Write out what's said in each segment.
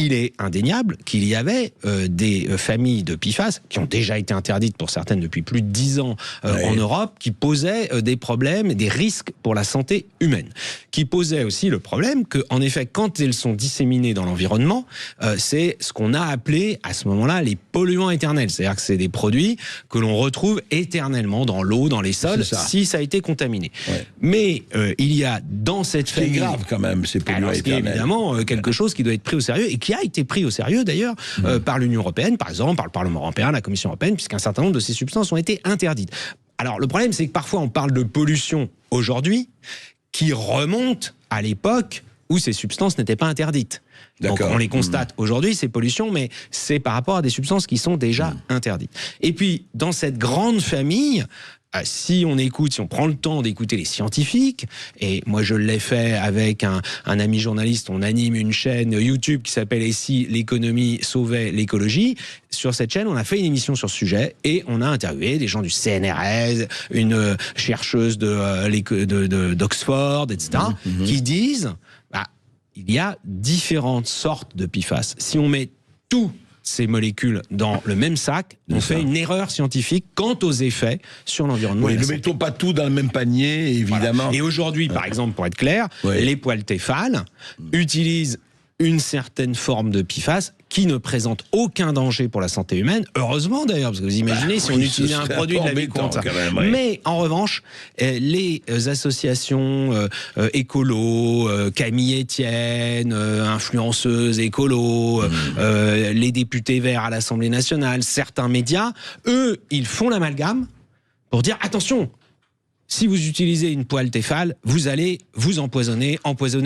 il est indéniable qu'il y avait des familles de PFAS qui ont déjà été interdites pour certaines depuis plus de 10 ans en Europe, qui posaient des problèmes et des risques pour la santé humaine. Qui posaient aussi le problème que, en effet, quand elles sont disséminées dans l'environnement, c'est ce qu'on a appelé à ce moment-là les polluants éternels. C'est-à-dire que c'est des produits que l'on retrouve éternellement dans l'eau, dans les sols, si ça a été contaminé. Mais il y a dans cette famille... C'est grave quand même, ces polluants éternels. Évidemment, quelque chose qui doit être pris au sérieux et qui a été pris au sérieux d'ailleurs par l'Union européenne, par exemple, par le Parlement européen, la Commission européenne, puisqu'un certain nombre de ces substances ont été interdites. Alors le problème, c'est que parfois on parle de pollution aujourd'hui qui remonte à l'époque où ces substances n'étaient pas interdites. Donc on les constate aujourd'hui, ces pollutions, mais c'est par rapport à des substances qui sont déjà interdites. Et puis, dans cette grande famille, si on prend le temps d'écouter les scientifiques, et moi je l'ai fait avec un ami journaliste, on anime une chaîne YouTube qui s'appelle « Et si l'économie sauvait l'écologie ?» Sur cette chaîne, on a fait une émission sur ce sujet et on a interviewé des gens du CNRS, une chercheuse d'Oxford, etc., qui disent il y a différentes sortes de PFAS. Si on met tout ces molécules dans le même sac, on fait une erreur scientifique quant aux effets sur l'environnement. Ne mettons pas tout dans le même panier, évidemment. Voilà. Et aujourd'hui, par exemple, pour être clair, les poêles Tefal utilisent une certaine forme de PFAS qui ne présente aucun danger pour la santé humaine. Heureusement d'ailleurs, parce que vous imaginez si on utilisait un produit de la vie courante. Mais en revanche, les associations écolo, Camille Etienne, influenceuses écolo, les députés verts à l'Assemblée nationale, certains médias, eux, ils font l'amalgame pour dire attention, si vous utilisez une poêle Tefal, vous allez vous empoisonner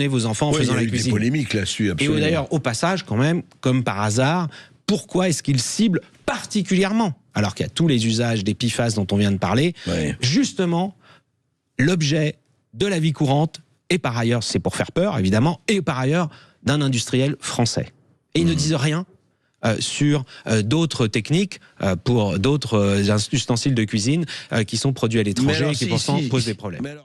vos enfants en faisant la cuisine. Il y a eu des polémiques là-dessus, absolument. Et d'ailleurs, au passage, quand même, comme par hasard, pourquoi est-ce qu'ils ciblent particulièrement, alors qu'il y a tous les usages des PFAS dont on vient de parler, justement, l'objet de la vie courante, et par ailleurs, c'est pour faire peur, évidemment, et par ailleurs, d'un industriel français. Et ils ne disent rien sur d'autres techniques pour d'autres ustensiles de cuisine qui sont produits à l'étranger et qui pourtant posent des problèmes.